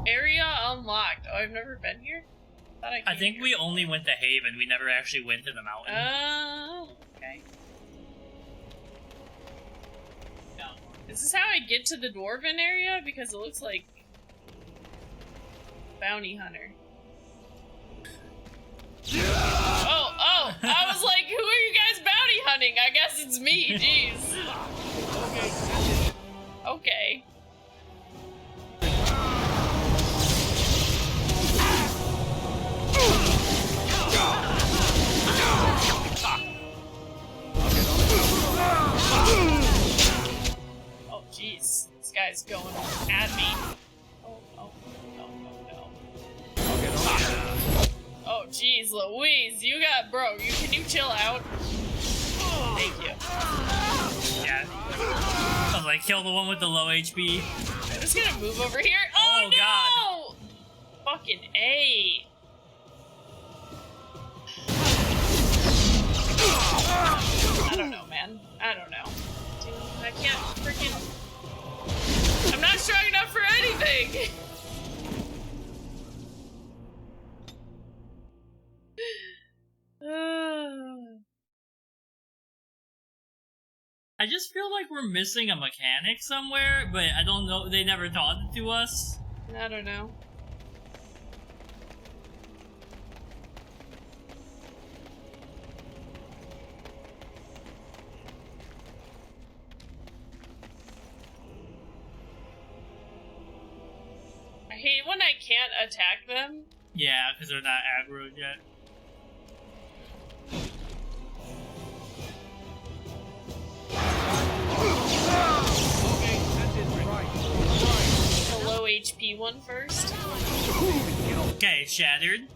Area unlocked. Oh, I've never been here? I think we only went to Haven. We never actually went to the mountain. Oh, okay. Is this how I get to the Dwarven area? Because it looks like bounty hunter. Oh, I was like, who are you guys bounty hunting? I guess it's me, jeez. Okay. Oh, jeez. This guy's going at me. Oh, no. Oh, jeez, Louise, you got, bro, can you chill out? Thank you. Yeah. I was like, kill the one with the low HP. I'm just gonna move over here. Oh, no! God. Fucking A. I don't know, man. I don't know. Dude, I can't freaking... I'm not strong enough for anything! I just feel like we're missing a mechanic somewhere, but I don't know. They never taught it to us. I don't know. I hate when I can't attack them. Yeah, because they're not aggroed yet. The low HP one first. Okay, shattered.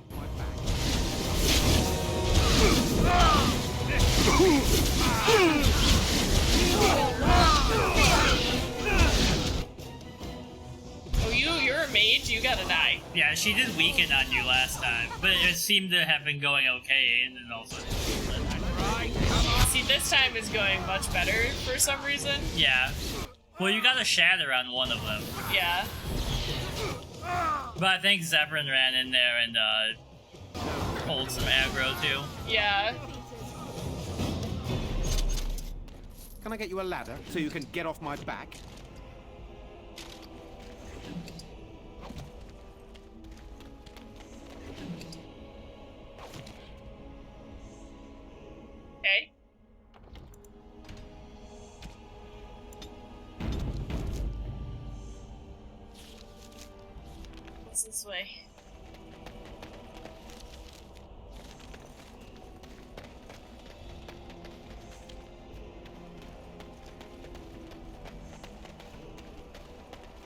Oh, you're a mage, you gotta die. Yeah, she did weaken on you last time, but it seemed to have been going okay, and then also... See, this time is going much better for some reason. Yeah. Well, you got a shatter on one of them. Yeah. But I think Zephyrin ran in there and, pulled some aggro, too. Yeah. Can I get you a ladder so you can get off my back? Okay. What's this way?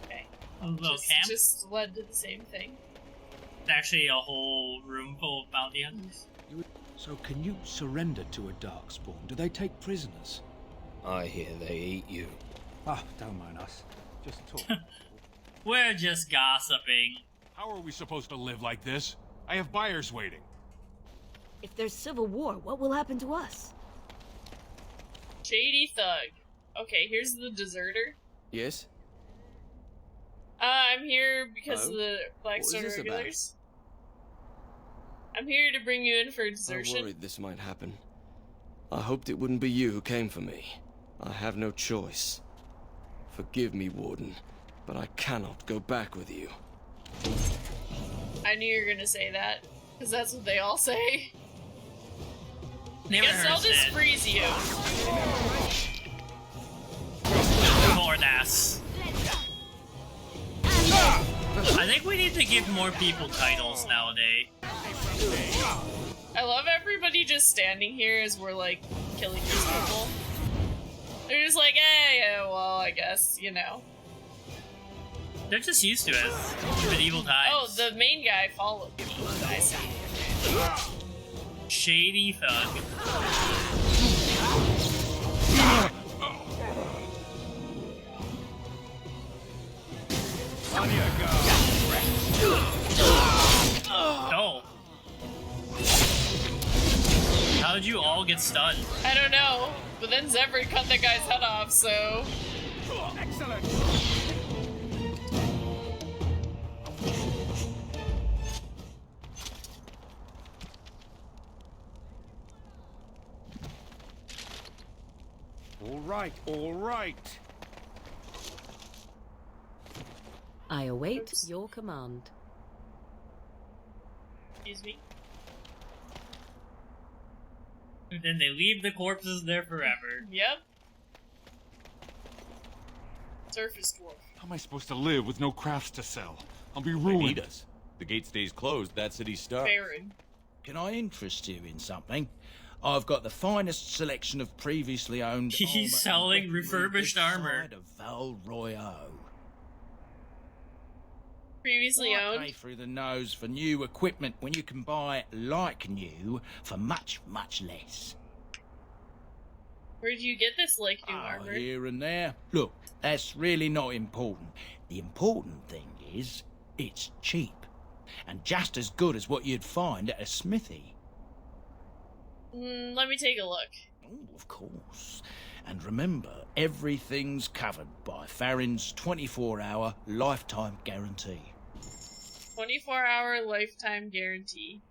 Okay. A little camp. Just led to the same thing. It's actually a whole room full of bounty hunters. So can you surrender to a darkspawn? Do they take prisoners? I hear they eat you. Ah, don't mind us. Just talk. We're just gossiping. How are we supposed to live like this? I have buyers waiting. If there's civil war, what will happen to us? Shady thug. Okay, here's the deserter. Yes? I'm here because of the What was Blackstone this regulars. I'm here to bring you in for I desertion. worried this might happen. I hoped it wouldn't be you who came for me. I have no choice. Forgive me, Warden, but I cannot go back with you. I knew you were gonna say that, because that's what they all say. Never Guess I'll just freeze you. Mordass. I think we need to give more people titles nowadays. I love everybody just standing here as we're like killing these people. They're just like, hey, yeah, well, I guess, you know. They're just used to it. Medieval times. Oh, the main guy followed me. I see. Shady thug. On you go. Oh. How did you all get stunned? I don't know, but then Zephyr cut that guy's head off, so... Excellent. right, all right. I await Oops. your command. Excuse me. And then they leave the corpses there forever. Yep. Surface dwarf. How am I supposed to live with no crafts to sell? I'll be They ruined. need us. The gate stays closed, that city's stuck. Baron. Can I interest you in something? I've got the finest selection of previously owned He's armor and selling weaponry refurbished this armor. side of Val Royale. Previously Why owned. pay through the nose for new equipment when you can buy like new for much, much less? Where did you get this like new Oh, armor? here and there. Look, that's really not important. The important thing is, it's cheap. And just as good as what you'd find at a smithy. Let me take a look. Oh, of course. And remember, everything's covered by Farron's 24-hour lifetime guarantee. 24-hour lifetime guarantee.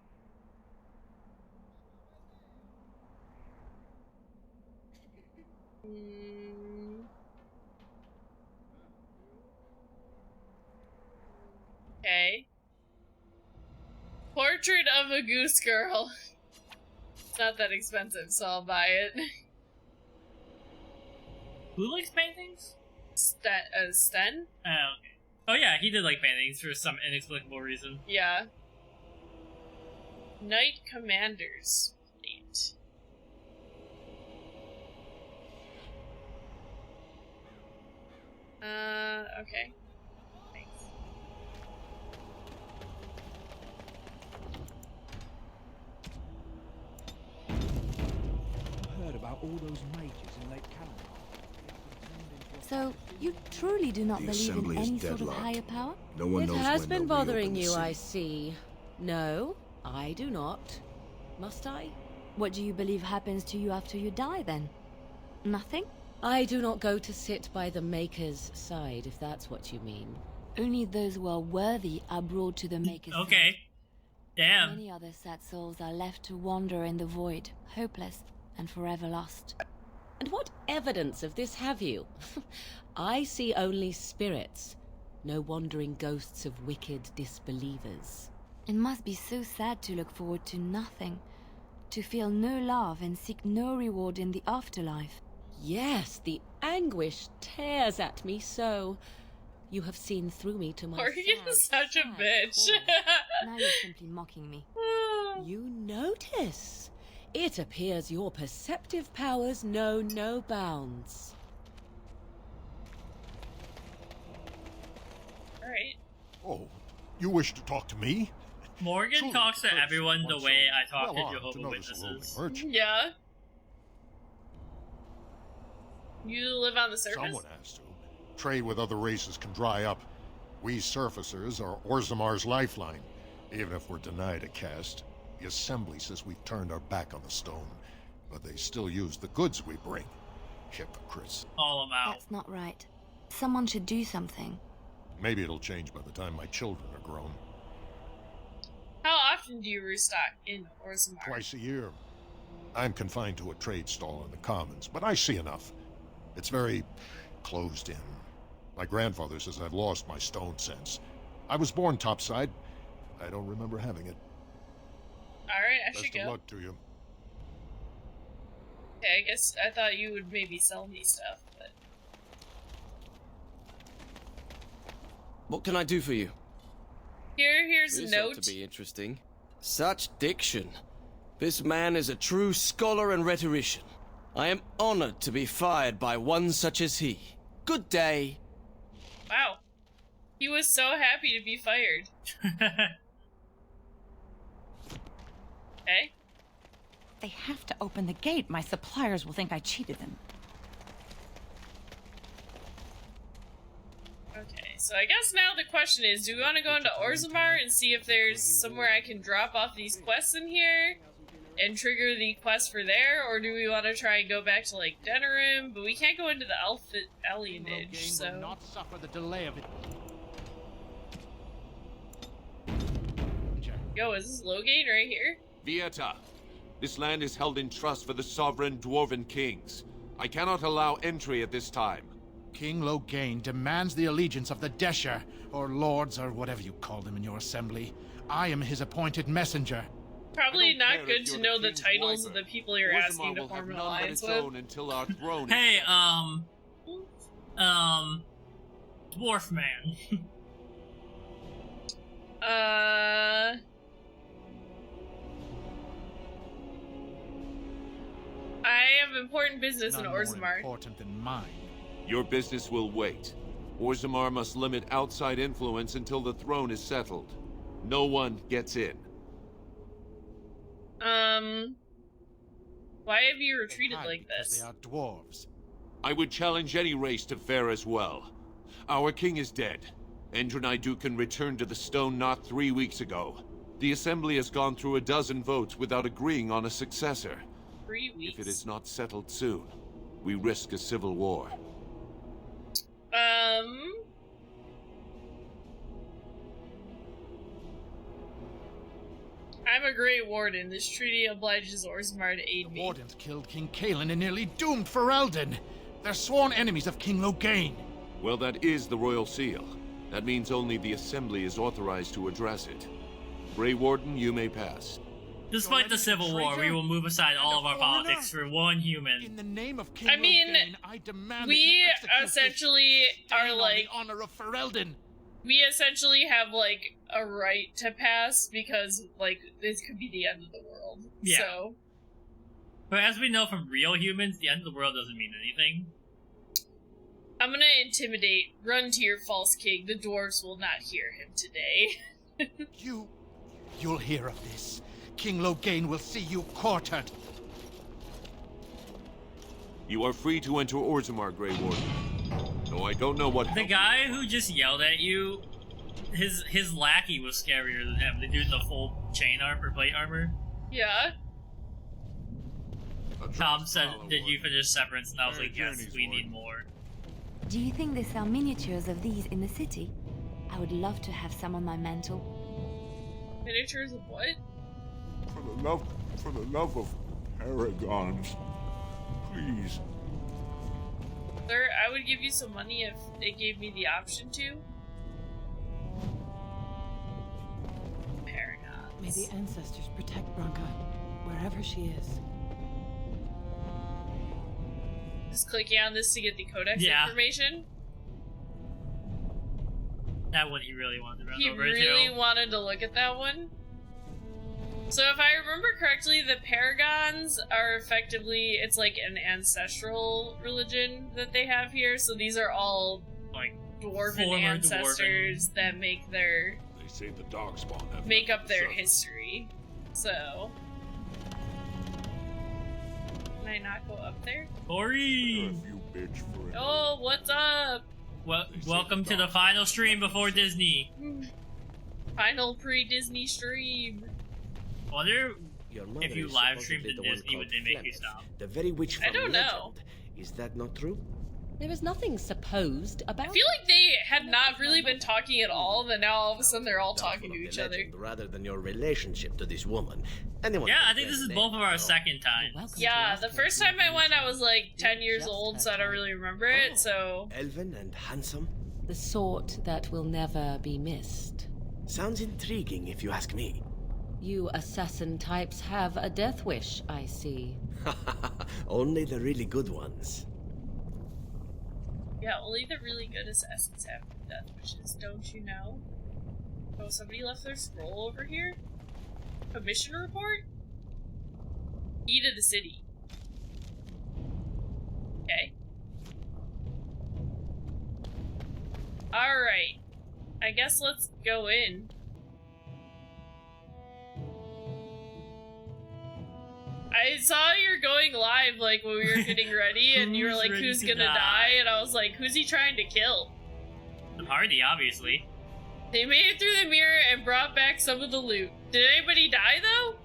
Okay. Portrait of a goose girl. It's not that expensive, so I'll buy it. Who likes paintings? Sten? Oh, okay. Oh yeah, he did like paintings for some inexplicable reason. Yeah. Knight Commander's Plate. Okay. Thanks. I heard about all those mages in Lake Calamar. So, you truly do not The believe in assembly is any sort of deadlocked. higher power? No one It knows has when been they'll bothering reopen the you, city. I see. No, I do not. Must I? What do you believe happens to you after you die, then? Nothing? I do not go to sit by the Maker's side, if that's what you mean. Only those who are worthy are brought to the Maker's side. Okay. Damn. Many other sad souls are left to wander in the void, hopeless and forever lost. And what evidence of this have you? I see only spirits, no wandering ghosts of wicked disbelievers. It must be so sad to look forward to nothing, to feel no love and seek no reward in the afterlife. Yes, the anguish tears at me so. You have seen through me to my Morgan's sad, such a sad bitch. core. Now you're simply mocking me. You notice. It appears your perceptive powers know no bounds. Alright. Oh, you wish to talk to me? Morgan Truly, talks to the everyone the one way so I talk well to armed Jehovah's notice a lowly Witnesses. merchant. Yeah. You live on the surface? Someone has to. Trade with other races can dry up. We surfacers are Orzammar's lifeline. Even if we're denied a caste, the Assembly says we've turned our back on the stone. But they still use the goods we bring. Hypocrites. Call him out. That's not right. Someone should do something. Maybe it'll change by the time my children are grown. How often do you restock in Orzammar? Twice a year. I'm confined to a trade stall in the Commons, but I see enough. It's very closed in. My grandfather says I've lost my stone sense. I was born topside. I don't remember having it. Alright, I Best should of go. luck to you. Okay, I guess I thought you would maybe sell me stuff, but... What can I do for you? Here's a This note. ought to be interesting. Such diction. This man is a true scholar and rhetorician. I am honored to be fired by one such as he. Good day. Wow. He was so happy to be fired. Okay. They have to open the gate. My suppliers will think I cheated them. Okay, so I guess now the question is, do we want to go into Orzammar and see if there's somewhere I can drop off these quests in here and trigger the quest for there, or do we want to try and go back to, like, Denerim? But we can't go into the alienage, so... will not suffer the delay of it. Yo, is this Loghain right here? Vieta. This land is held in trust for the sovereign dwarven kings. I cannot allow entry at this time. King Loghain demands the allegiance of the Desher, or lords, or whatever you call them in your assembly. I am his appointed messenger. Probably not good to know the titles of the people you're asking to form an alliance with. Until our throne Hey, dwarf man. I have important business in None more Orzammar. important than mine. Your business will wait. Orzammar must limit outside influence until the throne is settled. No one gets in. Why have you retreated like this? They are dwarves. I would challenge any race to fare as well. Our king is dead. Endronai Dukan returned to the stone not 3 weeks ago. The assembly has gone through a dozen votes without agreeing on a successor. 3 weeks? If it is not settled soon, we risk a civil war. I'm a Grey Warden. This treaty obliges Orzammar to aid me. Wardens killed King Kaelin and nearly doomed Ferelden. They're sworn enemies of King Loghain. Well, that is the royal seal. That means only the assembly is authorized to address it. Grey Warden, you may pass. Despite the Civil War, we will move aside all of our politics for one human. In the name of King I mean, Loghain, I demand we that you execute essentially this are stain on like... the honor of Ferelden. We essentially have, like, a right to pass because, like, this could be the end of the world. Yeah. So... But as we know from real humans, the end of the world doesn't mean anything. I'm gonna intimidate. Run to your false king. The dwarves will not hear him today. You'll hear of this. King Loghain will see you quartered. You are free to enter Orzammar, Grey Warden. Though I don't know what... The guy who just yelled at you, his lackey was scarier than him. The dude in the full chain armor, plate armor. Yeah. Tom said, did you finish Severance? And I was like, yes, we need more. Do you think there are miniatures of these in the city? I would love to have some on my mantle. Miniatures of what? For the love of paragons, please. Sir, I would give you some money if they gave me the option to. Paragons. May the ancestors protect Branka, wherever she is. Just clicking on this to get the codex Yeah. information. That one he really wanted to run He over really too. wanted to look at that one. So if I remember correctly, the Paragons are effectively, it's like an ancestral religion that they have here. So these are all like dwarven former ancestors that make their They say the darkspawn have make left up the their surface. history. So can I not go up there? Ori! If you bitch for it. Oh, what's up? Well, welcome to the final stream before Disney. Final pre-Disney stream. I wonder Your mother if you is live supposedly streamed in the one Disney, would called they make you Flemeth, stop? The very witch I from don't know. legend. Is that not true? There is nothing supposed I about feel like they had not really been talking at all, and then now all of a sudden they're all Doubtful talking to of the each other. legend rather than your relationship to this woman. Anyone Yeah, can I think this play is the both name, of our no? second times. Yeah, the first time I went, I was like 10 years old, so I don't really remember it, so... Elven and handsome? the sort that will never be missed. Sounds intriguing if you ask me. You assassin types have a death wish, I see. Only the really good ones. Yeah, only the really good assassins have death wishes, don't you know? Oh, somebody left their scroll over here? A mission report? Key to the city. Okay. Alright. I guess let's go in. I saw you're going live, like, when we were getting ready, and you were like, ready who's to gonna die? die? And I was like, who's he trying to kill? The party, obviously. They made it through the mirror and brought back some of the loot. Did anybody die, though?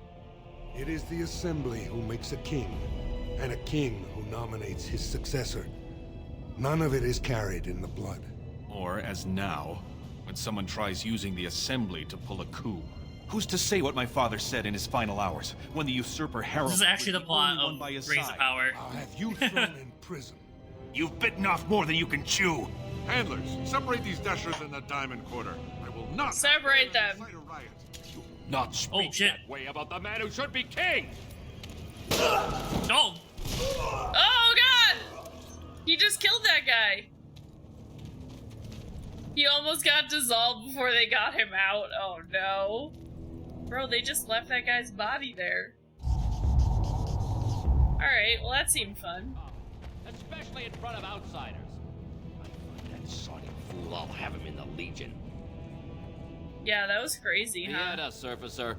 It is the assembly who makes a king, and a king who nominates his successor. None of it is carried in the blood. Or, as now, when someone tries using the assembly to pull a coup. Who's to say what my father said in his final hours, when the usurper heralded This is actually the plot only one of by his Rings of side? Power. Have you thrown in prison. You've bitten off more than you can chew. Handlers, separate these dashers in the diamond quarter. I will not separate them. Fight a riot. Not speak that way about the man who should be king. Oh! Oh god! He just killed that guy. He almost got dissolved before they got him out. Oh no. Bro, they just left that guy's body there. Alright, well that seemed fun. Especially in front of outsiders. That sonic fool, I'll have him in the Legion. Yeah, that was crazy, huh? Vienna, surfacer.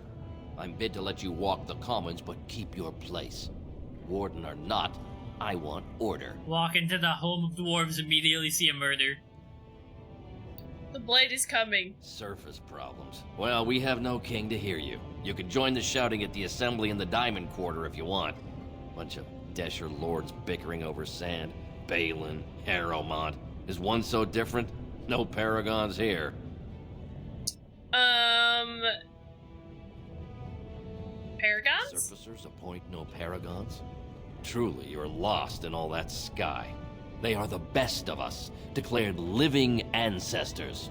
I'm bid to let you walk the commons, but keep your place. Warden or not, I want order. Walk into the home of dwarves, immediately see a murder. The Blight is coming. Surface problems. Well, we have no king to hear you. You can join the shouting at the assembly in the Diamond Quarter if you want. Bunch of Desher lords bickering over sand. Balin, Harrowmont. Is one so different? No paragons here. Paragons? Surfacers appoint no paragons? Truly, you're lost in all that sky. They are the best of us, declared living ancestors.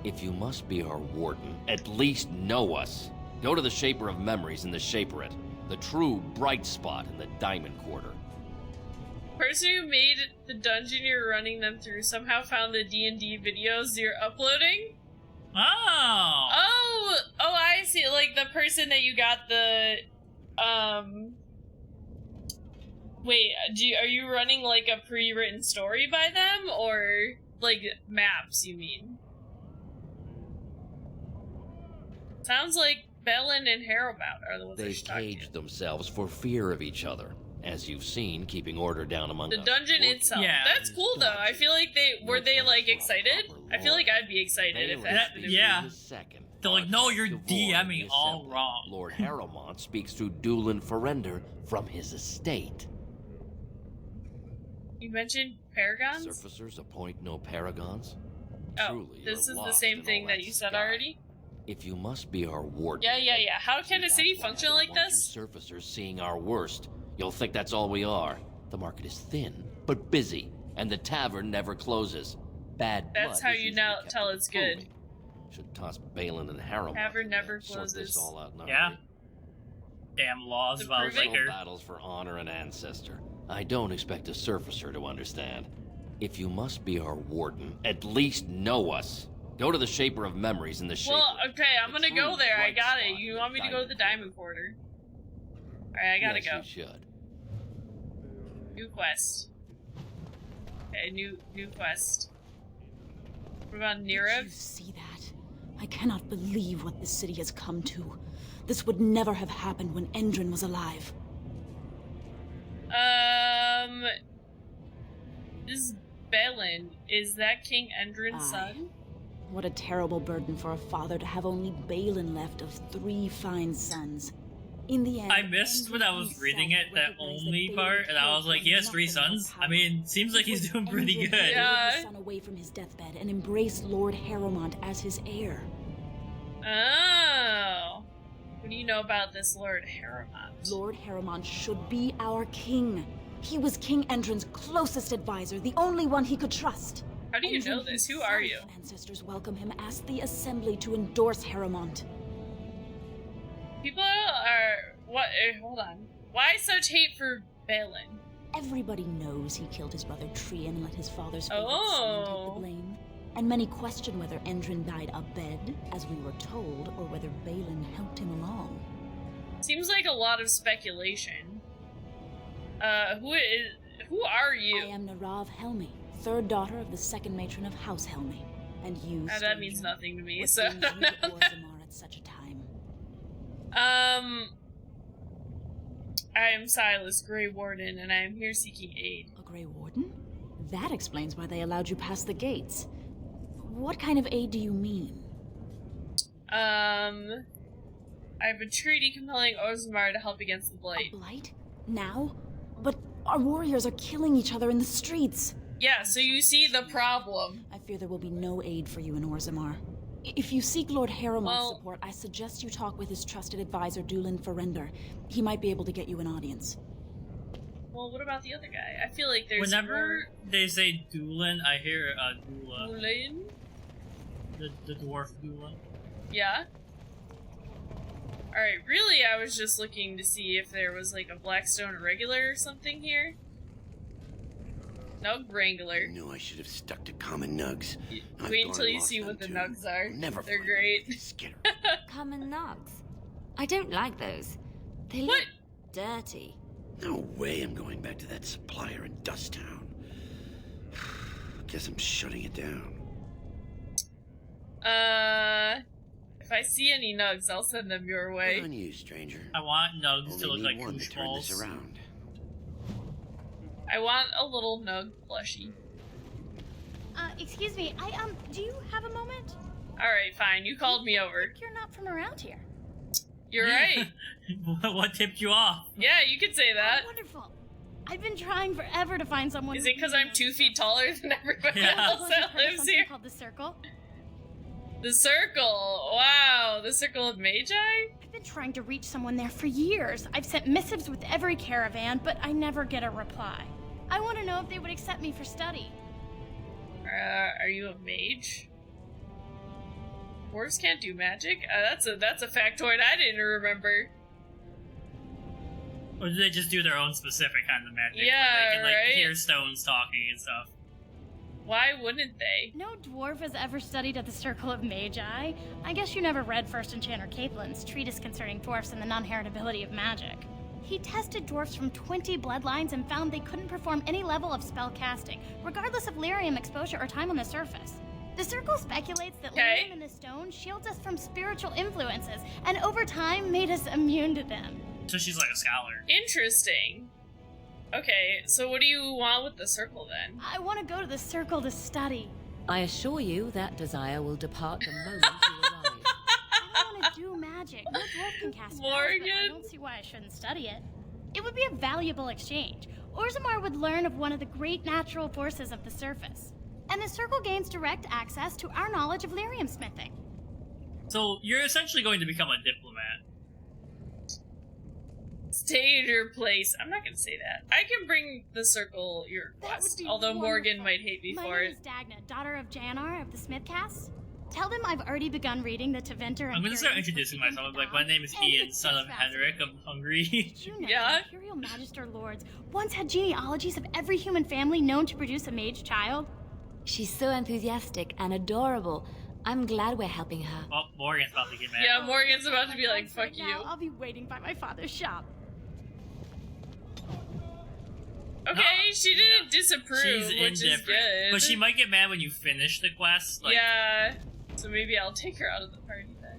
If you must be our warden, at least know us. Go to the Shaper of Memories in the Shaperate, the true bright spot in the Diamond Quarter. Person who made the dungeon you're running them through somehow found the D&D videos you're uploading? Oh! Oh, I see. Like, the person that you got the, Wait, are you running, like, a pre-written story by them? Or, like, maps, you mean? Sounds like Balin and Harrowmont are the ones They caged themselves for fear of each other. As you've seen, keeping order down among the us. dungeon itself. Yeah. That's cool, though. I feel like were they, like, excited? I feel like I'd be excited if that happened. Yeah. They're like, no, you're DMing all wrong. Lord Harrowmont speaks to Dulin Ferender from his estate. You mentioned paragons? Surfacers appoint no paragons? Oh, Truly, this you're is the lost same in thing all that you said already? If you must be our warden... Yeah. How can a city function like this? Surfacers seeing our worst. You'll think that's all we are. The market is thin, but busy, and the tavern never closes. Bad blood That's how is you usually now kept tell in it's proving. good. Should toss Balin and Harrowmont. Tavern never Sort this closes. all out in a Yeah. hurry. Damn laws about Improving? liquor. Battles for honor and ancestor. I don't expect a surfacer to understand. If you must be our warden, at least know us. Go to the Shaper of Memories in the Shaper. Well, okay, I'm gonna go there. I got it. You want me to go to the Diamond Quarter? Alright, I gotta go. You should. New quest. Okay, new quest. What about Did you Nerev? see that? I cannot believe what this city has come to. This would never have happened when Endrin was alive. This is Balin. Is that King Endrin's son? What a terrible burden for a father to have only Balin left of 3 fine sons. In the end, I missed when I was reading it, that only part, and I was like, he has 3 sons? I mean, seems like he's doing pretty good. Yeah. His son away from his deathbed and embraced Lord Harrowmont as his heir. Oh. What do you know about this Lord Harrowmont? Lord Harrowmont should be our king. He was King Endrin's closest advisor, the only one he could trust. How do you know this? Who are you? Ancestors welcome him, asked the assembly to endorse Harrowmont. People are... What? Hold on. Why such hate for Balin? Everybody knows he killed his brother Trian and let his father's favorite son take the blame. And many question whether Endrin died abed, as we were told, or whether Balin helped him along. Seems like a lot of speculation. Who are you? I am Narav Helmi, 3rd daughter of the 2nd matron of House Helmi. And you, that stranger, means nothing to me, what so... brings you to Orzammar at such a time? I am Silas, Grey Warden, and I am here seeking aid. A Grey Warden? That explains why they allowed you past the gates. What kind of aid do you mean? I have a treaty compelling Orzammar to help against the Blight. A Blight? Now? But our warriors are killing each other in the streets. Yeah, so you see the problem. I fear there will be no aid for you in Orzammar. If you seek Lord Harrowmont's support, I suggest you talk with his trusted advisor, Dulin Ferender. He might be able to get you an audience. Well, what about the other guy? I feel like there's Whenever they say Doolan, I hear Dula. Doolan? The dwarf Dula. Yeah. Alright, really I was just looking to see if there was like a Blackstone regular or something here. Nug Wrangler. I knew I should have stuck to common nugs. Wait until you see what the nugs are. They're great. Common nugs? I don't like those. They look dirty. No way I'm going back to that supplier in Dusttown. Guess I'm shutting it down. If I see any nugs, I'll send them your way. Good on you, stranger. I want nugs Only to look need like one to koosh turn balls. this around. I want a little nug plushie. Excuse me, do you have a moment? Alright, fine, you called me over. You're not from around here. You're right. What tipped you off? Yeah, you could say that. Oh, wonderful. I've been trying forever to find someone. Is it because I'm 2 feet taller than everybody else that lives here? Called the Circle. The Circle. Wow, the Circle of Magi? I've been trying to reach someone there for years. I've sent missives with every caravan, but I never get a reply. I want to know if they would accept me for study. Are you a mage? Dwarves can't do magic? That's a factoid I didn't remember. Or do they just do their own specific kind of magic? Yeah, where they can, like, right? hear stones talking and stuff. Why wouldn't they? No dwarf has ever studied at the Circle of Magi. I guess you never read First Enchanter Caplin's treatise concerning dwarfs and the non-heritability of magic. He tested dwarfs from 20 bloodlines and found they couldn't perform any level of spell casting, regardless of lyrium exposure or time on the surface. The Circle speculates that lyrium in the stone shields us from spiritual influences, and over time made us immune to them. So she's like a scholar. Interesting. Okay, so what do you want with the Circle then? I want to go to the Circle to study. I assure you that desire will depart the moment you arrive. I want to do magic. No dwarf can cast spells, but I don't see why I shouldn't study it. It would be a valuable exchange. Orzammar would learn of one of the great natural forces of the surface. And the Circle gains direct access to our knowledge of lyrium smithing. So you're essentially going to become a diplomat. Stay in your place. I'm not gonna say that. I can bring the Circle your request, although Morgan might hate me for it. My name is Dagna, daughter of Janar of the Smithcast. Tell them I've already begun reading the Tevinter. I'm gonna start introducing myself. Like, my name is Ian, son of Henrik. I'm hungry. Did you know the Imperial Magister Lords once had genealogies of every human family known to produce a mage child? She's so enthusiastic and adorable. I'm glad we're helping her. Oh, Morgan's about to get mad. Yeah, Morgan's about to be like, fuck you. Now I'll be waiting by my father's shop. Okay, she didn't disapprove, She's which is indifferent. good. But she might get mad when you finish the quest. Like, yeah, so maybe I'll take her out of the party then.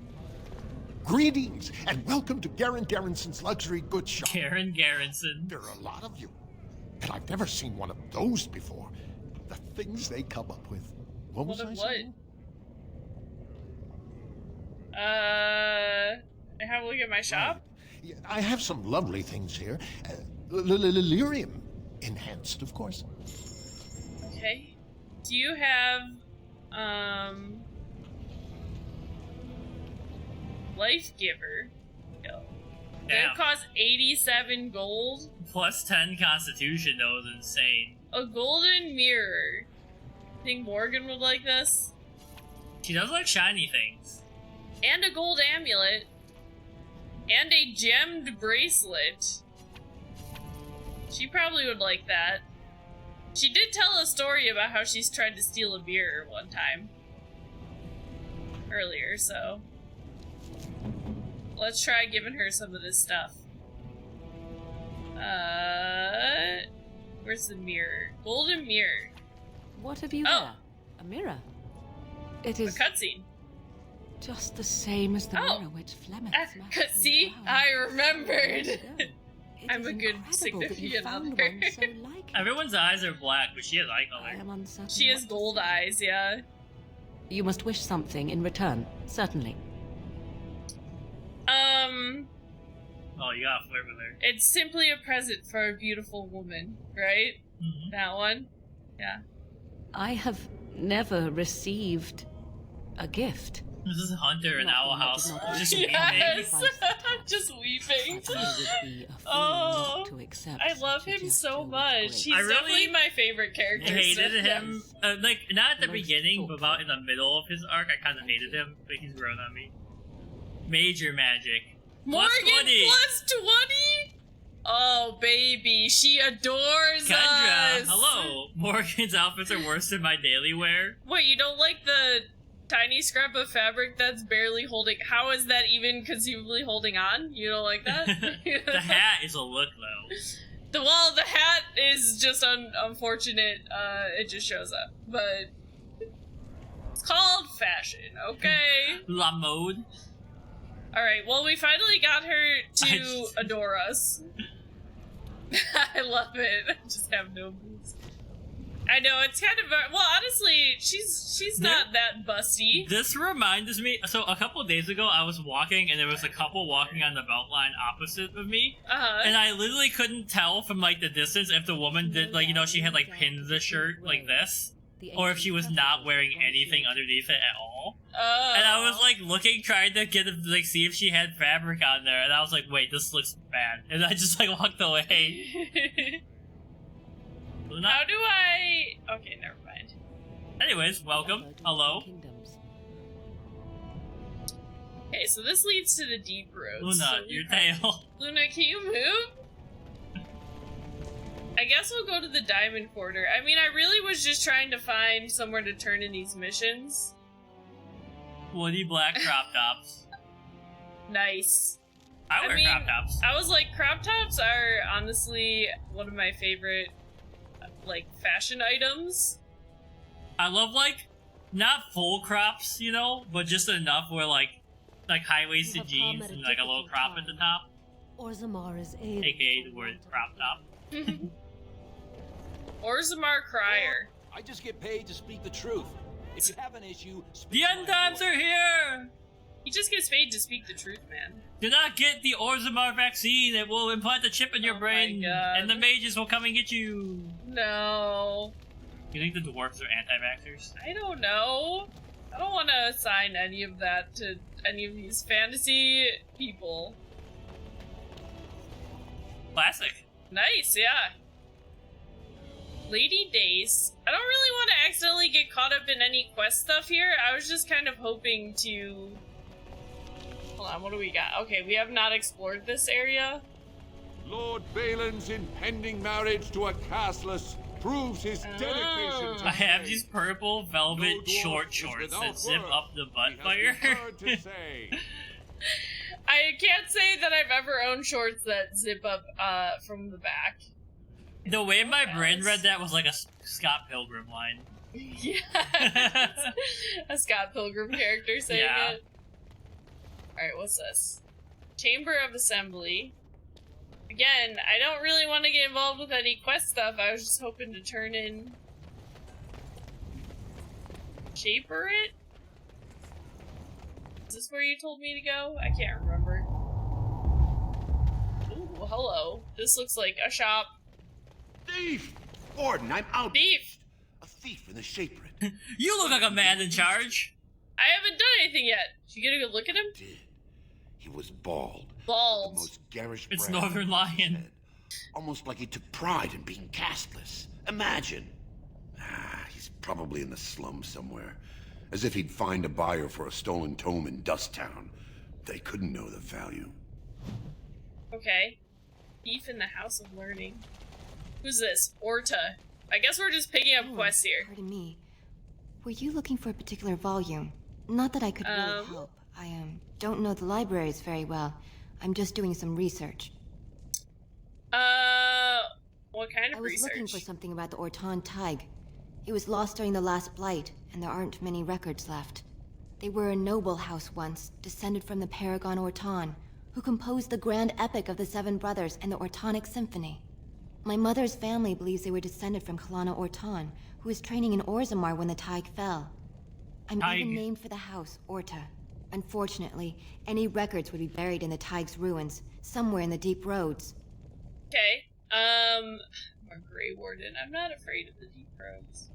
Greetings, and welcome to Garen Garrison's luxury goods shop. Garen Garrison. There are a lot of you, and I've never seen one of those before. The things they come up with. What was I saying? Have a look at my shop. Yeah, I have some lovely things here. Lyrium enhanced, of course. Okay. Do you have, Life Giver? No. That costs 87 gold? Plus 10 constitution, though, is insane. A golden mirror. Think Morgan would like this? She does like shiny things. And a gold amulet. And a gemmed bracelet. She probably would like that. She did tell a story about how she's tried to steal a beer one time. Earlier, so... let's try giving her some of this stuff. Where's the mirror? Golden mirror. What have you there? A mirror. It is a cutscene. Just the same as the mirror which Flemeth smashed. See, I remembered. I'm a good significant other. Everyone's eyes are black, but she has eye color. She has gold eyes, yeah. You must wish something in return, certainly. Oh, you gotta flirt with her. It's simply a present for a beautiful woman, right? Mm-hmm. That one? Yeah. I have never received a gift. This is Hunter in Owl House. Just yes, just weeping. Oh, I love him so much. He's definitely my favorite character. I hated him, like, not at the beginning, but about in the middle of his arc, I kind of hated him, but he's grown on me. Major magic. Morgan, plus 20? Oh, baby, she adores Kendra, us. hello. Morgan's outfits are worse than my daily wear. Wait, you don't like the tiny scrap of fabric that's barely holding... How is that even conceivably holding on? You don't like that? The hat is a look, though. The hat is just unfortunate. It just shows up. But it's called fashion, okay? La mode. Alright, well, we finally got her to adore us. I love it. I just have no moves. I know, it's kind of... Well, honestly, she's not that busty. This reminds me... So, a couple days ago, I was walking, and there was a couple walking on the belt line opposite of me. And I literally couldn't tell from, like, the distance if the woman did, like, you know, she had, like, pinned the shirt like this. Or if she was not wearing anything underneath it at all. And I was, like, looking, trying to get, like, see if she had fabric on there. And I was like, wait, this looks bad. And I just, like, walked away. How do I... Okay, never mind. Anyways, welcome. Hello. Okay, so this leads to the deep roads. Luna, so your tail. Luna, can you move? I guess we'll go to the Diamond Quarter. I mean, I really was just trying to find somewhere to turn in these missions. Woody black crop tops. Nice. I wear crop tops. I was like, crop tops are honestly one of my favorite, like, fashion items. I love, like, not full crops, you know, but just enough where, like high-waisted jeans and, like, a little crop at the top. Orzammar is AKA the word crop top. Orzammar Crier. I just get paid to speak the truth. If you have an issue, the end times are here! He just gets paid to speak the truth, man. Do not get the Orzammar vaccine. It will implant a chip in your brain, and the mages will come and get you. No. You think the dwarves are anti-vaxxers? I don't know. I don't want to assign any of that to any of these fantasy people. Classic. Nice, yeah. Lady Dace. I don't really want to accidentally get caught up in any quest stuff here. I was just kind of hoping to... Hold on, what do we got? Okay, we have not explored this area. Lord Balin's impending marriage to a castless proves his dedication to I have these purple velvet short shorts that zip up the butt fire. I can't say that I've ever owned shorts that zip up from the back. The way my brain read that was like a Scott Pilgrim line. Yeah. A Scott Pilgrim character saying it. Alright, what's this? Chamber of Assembly. Again, I don't really want to get involved with any quest stuff. I was just hoping to turn in... Shaper it? Is this where you told me to go? I can't remember. Ooh, hello. This looks like a shop. Thief! Warden, I'm out. Thief! A thief in the Shaper. You look like a man in charge. I haven't done anything yet. Did you get a good look at him? He was bald. Bald. The most garish It's brow Northern Lion. Almost like he took pride in being castless. Imagine. He's probably in the slums somewhere. As if he'd find a buyer for a stolen tome in Dusttown. They couldn't know the value. Okay. Thief in the House of Learning. Who's this? Orta. I guess we're just picking up quests here. Pardon me. Were you looking for a particular volume? Not that I could really help. I don't know the libraries very well. I'm just doing some research. What kind of research? I was looking for something about the Orton Tig. It was lost during the last Blight, and there aren't many records left. They were a noble house once, descended from the Paragon Orton, who composed the grand epic of the Seven Brothers and the Ortonic Symphony. My mother's family believes they were descended from Kalana Orton, who was training in Orzammar when the Tig fell. I'm even named for the house, Orta. Unfortunately, any records would be buried in the Tig's ruins, somewhere in the deep roads. Okay. I'm a Grey Warden. I'm not afraid of the deep roads.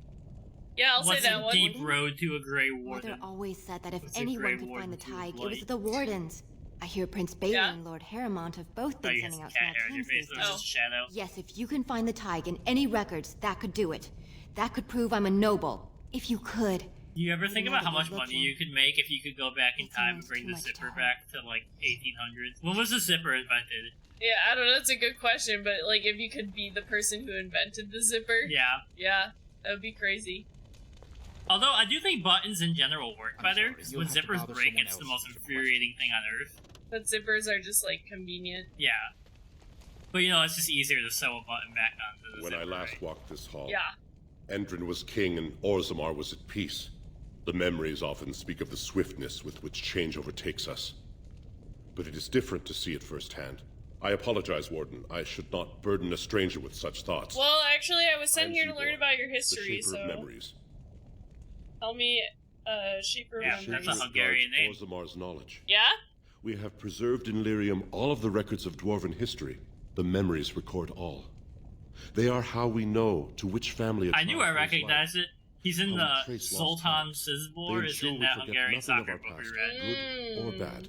Yeah, I'll say that one. Deep road to a Grey Warden? Mother always said that if What's a anyone Grey could Warden find the to a Tig, it Blight? was the Wardens. I hear Prince Balin and Lord Harrowmont have both been sending out small teams these days. Shadow. Yes, if you can find the Tig in any records, that could do it. That could prove I'm a noble. If you could. You ever think about how much money you could make if you could go back in time and bring the zipper back to like 1800s? When was the zipper invented? Yeah, I don't know. That's a good question, but like, if you could be the person who invented the zipper, yeah, that would be crazy. Although I do think buttons in general work better, because when zippers break, it's the most infuriating thing on earth. But zippers are just like convenient. Yeah, but you know, it's just easier to sew a button back onto the When zipper. I last walked this hall, Endrin was king and Orzammar was at peace. The memories often speak of the swiftness with which change overtakes us. But it is different to see it firsthand. I apologize, Warden. I should not burden a stranger with such thoughts. Well, actually, I was sent here to learn about your history, the Shaper so of Memories. tell me, Shaper of Memories. That's a Hungarian name. Orzammar's knowledge. Yeah? We have preserved in Lyrium all of the records of Dwarven history. The memories record all. They are how we know to which family I knew I recognized it. He's in the Sultan Sizbor, is in that Hungarian soccer book we read. Good or bad.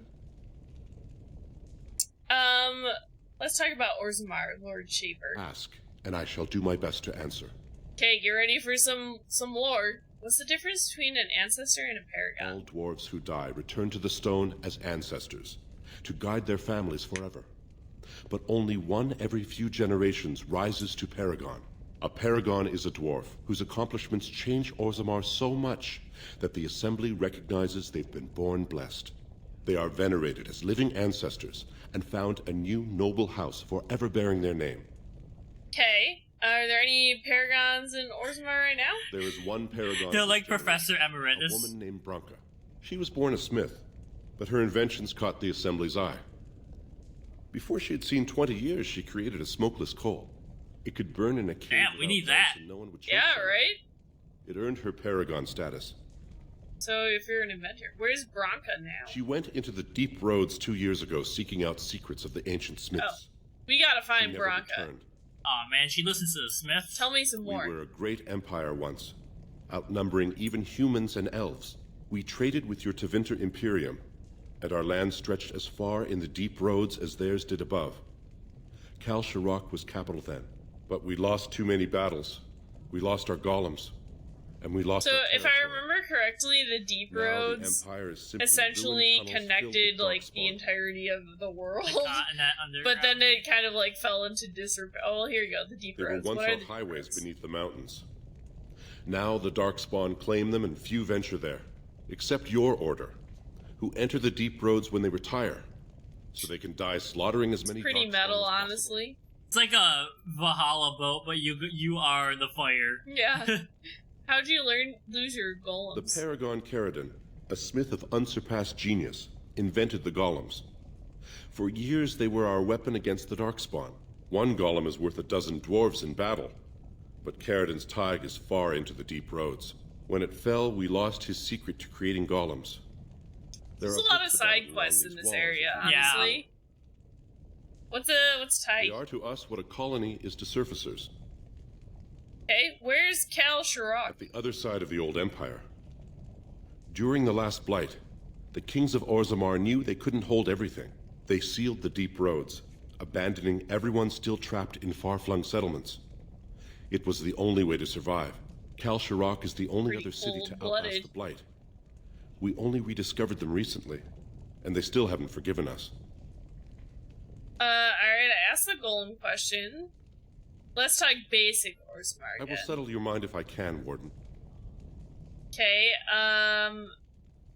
Let's talk about Orzammar, Lord Shaper. Ask, and I shall do my best to answer. Okay, get ready for some lore. What's the difference between an ancestor and a paragon? All dwarves who die return to the stone as ancestors, to guide their families forever. But only one every few generations rises to paragon. A paragon is a dwarf whose accomplishments change Orzammar so much that the Assembly recognizes they've been born blessed. They are venerated as living ancestors and found a new noble house forever bearing their name. Okay. Are there any paragons in Orzammar right now? There is one paragon. They're like Professor Emeritus. A woman named Branka. She was born a smith, but her inventions caught the Assembly's eye. Before she had seen 20 years, she created a smokeless coal. It could burn in a cave. Damn, we need that. No one would right? It earned her paragon status. So if you're an inventor, where's Branka now? She went into the deep roads 2 years ago seeking out secrets of the ancient smiths. Oh, we gotta find She never Branka. returned. Aw man, she listens to the Smith. Tell me some more. We were a great empire once, outnumbering even humans and elves. We traded with your Tevinter Imperium, and our land stretched as far in the deep roads as theirs did above. Kal Shirok was capital then, but we lost too many battles. We lost our golems, and we lost So our if I remember correctly, the deep Now the roads Empire is simply essentially ruined tunnels connected filled with like the entirety of the world. Underground. But then it kind of like fell into disrepair. Oh, well, here you go, the deep There were roads. once What are our the highways beneath the mountains. Now the Darkspawn claim them and few venture there, except your order, who enter the deep roads when they retire, so they can die slaughtering as many pretty Darkspawn metal, as possible. honestly. It's like a Valhalla boat, but you are the fire. Yeah. How'd you lose your golems? The Paragon Caradon, a smith of unsurpassed genius, invented the golems. For years they were our weapon against the Darkspawn. One golem is worth 12 dwarves in battle, but Caradon's Tig is far into the deep roads. When it fell, we lost his secret to creating golems. There's a lot of side quests in this area, honestly. What's tight? They are to us what a colony is to surfacers. Okay, where's Kal Shirok? At the other side of the old empire. During the last Blight, the kings of Orzammar knew they couldn't hold everything. They sealed the deep roads, abandoning everyone still trapped in far-flung settlements. It was the only way to survive. Kal Shirok is the only other city to outlast the Blight. We only rediscovered them recently, and they still haven't forgiven us. Alright, I asked the golem question. Let's talk basic Orzammar I again. will settle your mind if I can, Warden. Okay,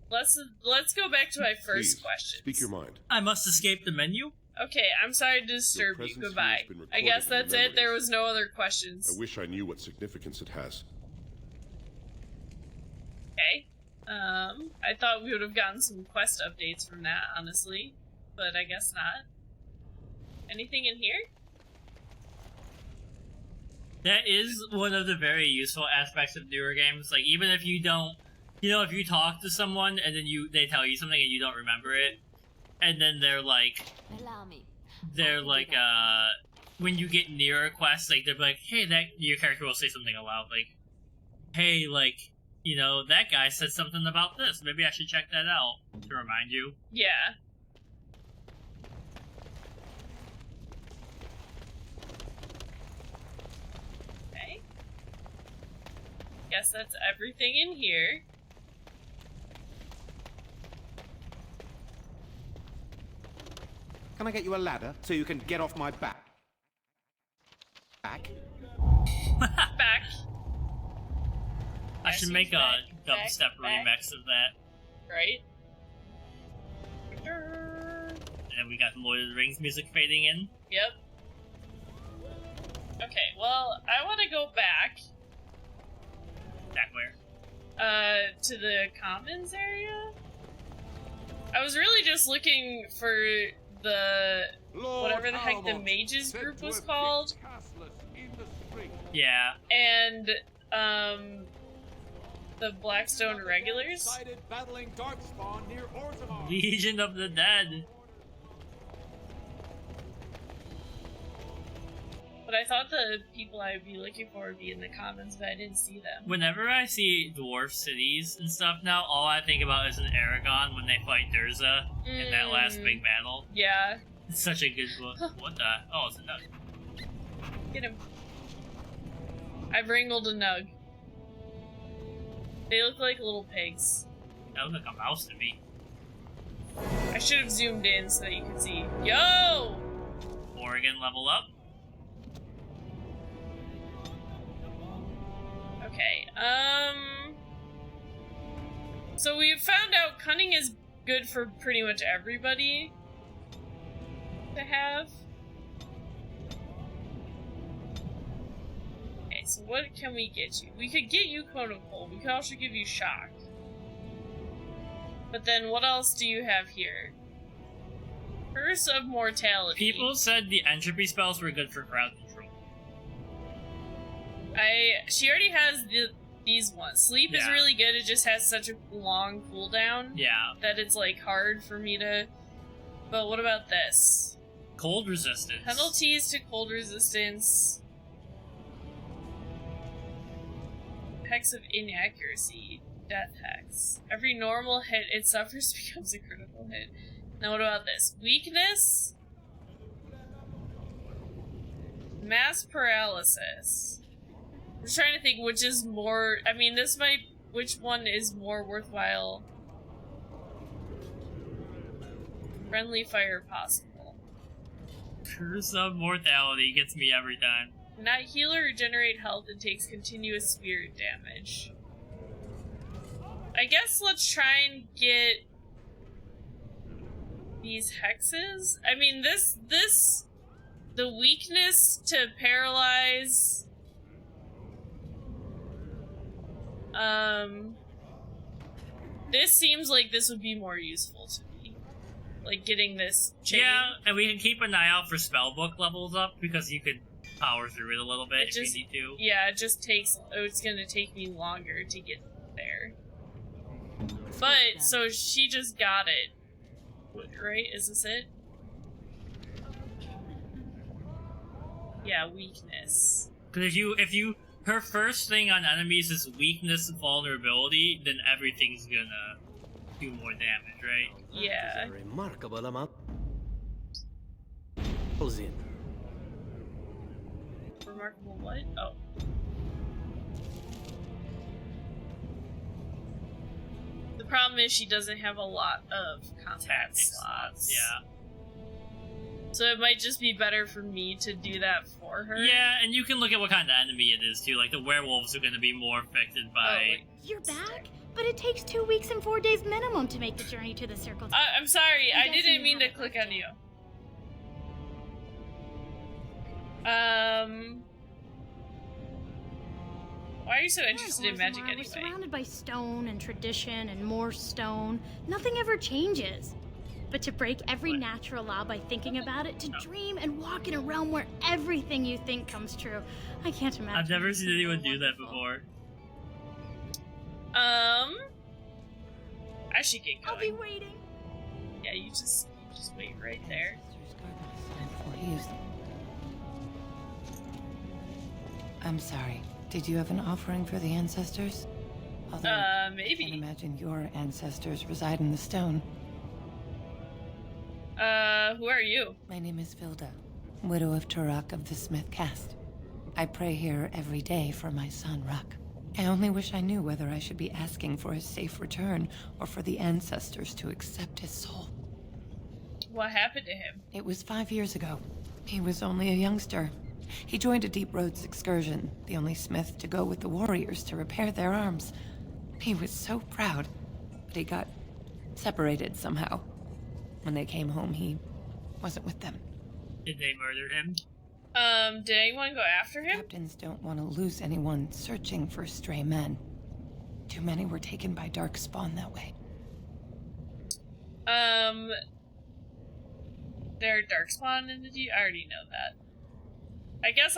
let's go back to my first Please, question. speak your mind. I must escape the menu. Okay, I'm sorry to disturb you. presence here Goodbye. has been I recorded guess in the that's it. memories. There was no other questions. I wish I knew what significance it has. Okay. I thought we would have gotten some quest updates from that, honestly. But I guess not. Anything in here? That is one of the very useful aspects of newer games. Like, even if you don't, if you talk to someone and then they tell you something and you don't remember it, and then they're like, when you get near a quest, like, they're like, hey, your character will say something aloud, like, hey, like, you know, that guy said something about this. Maybe I should check that out to remind you. Yeah. Okay. Guess that's everything in here. Can I get you a ladder so you can get off my back? Back? Back. I should make a dubstep remix of that. Right? And we got the Lord of the Rings music fading in. Yep. Okay, well, I want to go back. Back where? To the commons area? I was really just looking for the... whatever the heck the mages group was called. Yeah. And, the Blackstone regulars. Legion of the Dead. But I thought the people I would be looking for would be in the commons, but I didn't see them. Whenever I see dwarf cities and stuff now, all I think about is in Aragon when they fight Durza in that last big battle. Yeah. It's such a good book. What the? Oh, it's a nug. Get him. I've wrangled a nug. They look like little pigs. That looks like a mouse to me. I should have zoomed in so that you could see. Yo! Oregon level up. Okay, so we've found out cunning is good for pretty much everybody to have. Okay, so what can we get you? We could get you Cone of Cold. We could also give you Shock. But then what else do you have here? Curse of Mortality. People said the entropy spells were good for crowd control. She already has these ones. Sleep is really good, it just has such a long cooldown. Yeah. That it's like hard for me to... But what about this? Cold resistance. Penalties to cold resistance. Hex of inaccuracy. Death hex. Every normal hit it suffers becomes a critical hit. Now what about this? Weakness? Mass paralysis. I'm just trying to think which is more... I mean, this might... Which one is more worthwhile? Friendly fire possible. Curse of Mortality gets me every time. Not healer, regenerate health, and takes continuous spirit damage. I guess let's try and get these hexes. I mean, the weakness to paralyze... This seems like this would be more useful to me. Like getting this chain. Yeah, and we can keep an eye out for spellbook levels up because you could power through it a little bit if you need to. Yeah, it just takes... Oh, it's gonna take me longer to get there. But, so she just got it. Right? Is this it? Yeah, weakness. Because if you her first thing on enemies is weakness and vulnerability, then everything's gonna do more damage, right? Yeah. A remarkable amount. Pulls in. Remarkable what? Oh. The problem is she doesn't have a lot of contact slots. Yeah. So it might just be better for me to do that for her. Yeah, and you can look at what kind of enemy it is too. Like the werewolves are going to be more affected by. You're back? But it takes 2 weeks and 4 days minimum to make the journey to the circle. I'm sorry, I didn't mean to click on you. Why are you so interested in magic anyway? We're surrounded by stone and tradition and more stone. Nothing ever changes. But to break every natural law by thinking about it, to dream and walk in a realm where everything you think comes true. I can't imagine. I've never seen anyone do that before. I should get going. I'll be waiting. Yeah, you just wait right there. I'm sorry. Did you have an offering for the ancestors? Maybe. I can't imagine your ancestors reside in the stone. Who are you? My name is Vilda, widow of Turok of the Smith caste. I pray here every day for my son, Ruck. I only wish I knew whether I should be asking for his safe return or for the ancestors to accept his soul. What happened to him? It was 5 years ago. He was only a youngster. He joined a Deep Roads excursion, the only smith to go with the warriors to repair their arms. He was so proud, but he got separated somehow. When they came home, he wasn't with them. Did they murder him? Did anyone go after him? Captains don't want to lose anyone searching for stray men. Too many were taken by dark spawn that way. There are darkspawn in the deep. I already know that. I guess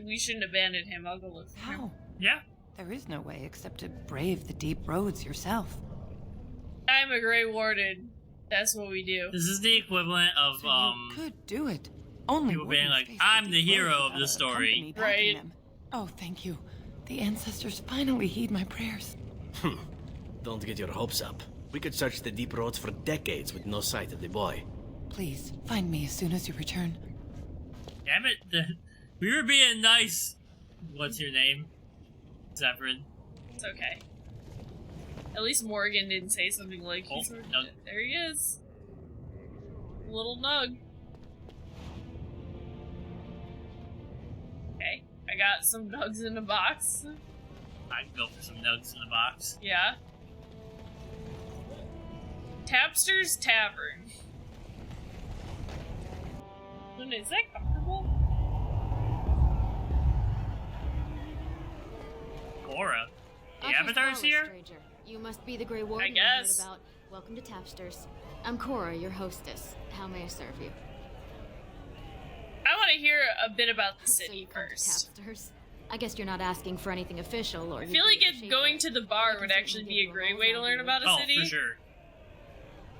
we shouldn't abandon him. I'll go look for him. How? Yeah. There is no way except to brave the deep roads yourself. I'm a Grey Warden. That's what we do. This is the equivalent of So you could do it. Only people being wardens like, face I'm the deep hero roads of without the a story. company backing Right. them. Oh, thank you. The ancestors finally heed my prayers. Don't get your hopes up. We could search the deep roads for decades with no sight of the boy. Please, find me as soon as you return. Damn it, we were being nice. What's your name? Zephyrin. It's okay. At least Morgan didn't say something like, Oh, Nug. there he is. Little Nug. Okay, I got some nugs in a box. I can go for some nugs in the box. Yeah. Tapster's Tavern. Is that comfortable? Cora. The Office Avatar's Flawless, here? stranger. You must be the Grey Warden I guess. we heard about. Welcome to Tapsters. I'm Cora, your hostess. How may I serve you? I want to hear a bit about the So city you come to first. Tapsters? I guess you're not asking for anything official, or I feel like going to the bar would actually be a great way to learn about a city. Oh, for sure.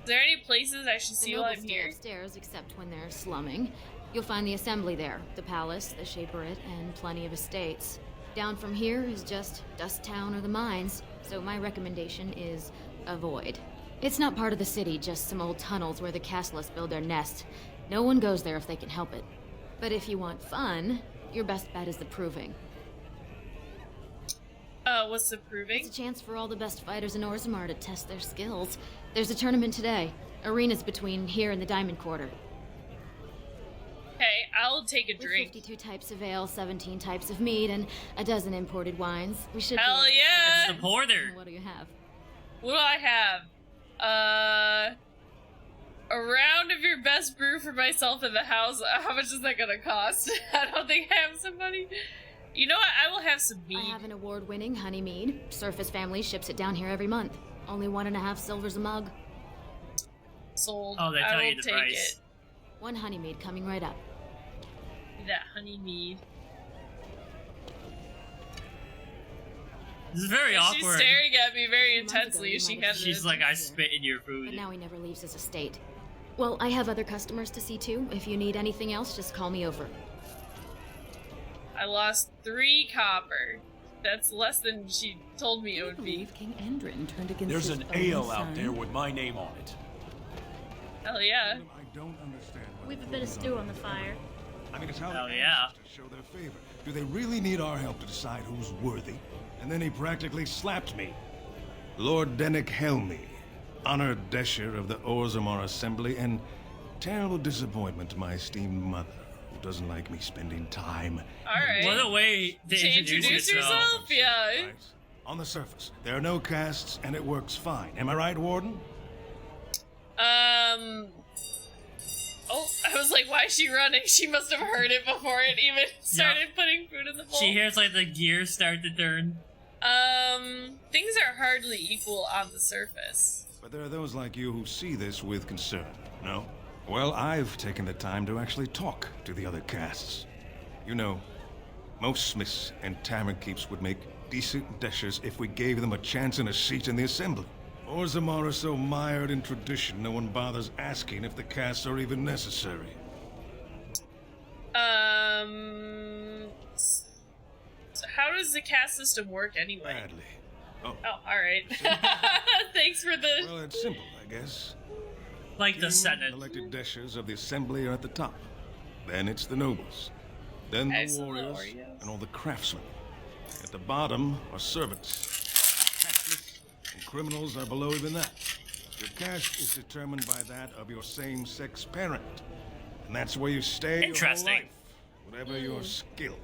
Is there any places I should The see while nobles I'm stay here? upstairs, except when they're slumming. You'll find the assembly there, the palace, the shaperate, and plenty of estates. Down from here is just Dust Town or the mines, so my recommendation is avoid. It's not part of the city, just some old tunnels where the castless build their nest. No one goes there if they can help it. But if you want fun, your best bet is the Proving. What's the Proving? It's a chance for all the best fighters in Orzammar to test their skills. There's a tournament today. Arenas between here and the Diamond Quarter. Okay, I'll take a With drink. 52 types of ale, 17 types of mead, and a dozen imported wines. We should. Hell yeah! It's the porter. What do you have? What do I have? A round of your best brew for myself in the house. How much is that gonna cost? I don't think I have some money. You know what? I will have some mead. I have an award-winning honey mead. Surface Family ships it down here every month. Only 1.5 silvers a mug. Sold. Oh, they I tell will you the take price. it. 1 honey mead coming right up. That honey mead. This is very awkward. She's staring at me very months ago, intensely. you She might have has She's like, I spit in your food. But now he never leaves his estate. Well, I have other customers to see too. If you need anything else, just call me over. I lost 3 copper. That's less than she told me it would be. King Endrin turned against There's his an own ale son. out there with my name on it. Hell yeah. I don't understand. We have a bit of stew on the fire. I mean, it's how Hell the yeah. ancestors show their favor. Do they really need our help to decide who's worthy? And then he practically slapped me. Lord Dennick Helmy, honored Desher of the Orzammar Assembly, and terrible disappointment to my esteemed mother, who doesn't like me spending time. Alright. What a way to introduce yourself. Yeah. Right? On the surface, there are no castes, and it works fine. Am I right, Warden? Oh, I was like, why is she running? She must have heard it before it even started putting food in the bowl. She hears like the gears start to turn. Things are hardly equal on the surface. But there are those like you who see this with concern, no? Well, I've taken the time to actually talk to the other castes. You know, most smiths and tavern keeps would make decent deshers if we gave them a chance and a seat in the assembly. Orzammar is so mired in tradition, no one bothers asking if the castes are even necessary. So how does the caste system work anyway? Badly. Oh, alright. Thanks for the... Well, it's simple, I guess. Like the Senate. Elected deshers of the Assembly are at the top. Then it's the nobles. Then the warriors and all the craftsmen. At the bottom are servants. Taxless and criminals are below even that. Your caste is determined by that of your same-sex parent. And that's where you stay your whole life, whatever your skill.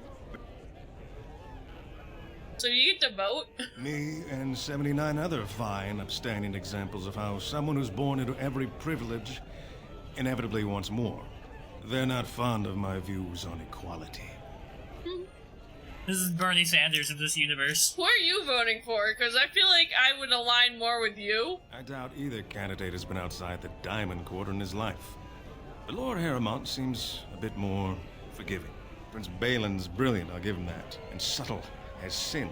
So you get to vote? Me and 79 other fine, upstanding examples of how someone who's born into every privilege inevitably wants more. They're not fond of my views on equality. This is Bernie Sanders of this universe. Who are you voting for? Because I feel like I would align more with you. I doubt either candidate has been outside the Diamond Quarter in his life. But Lord Harrowmont seems a bit more forgiving. Prince Balin's brilliant, I'll give him that, and subtle as sin.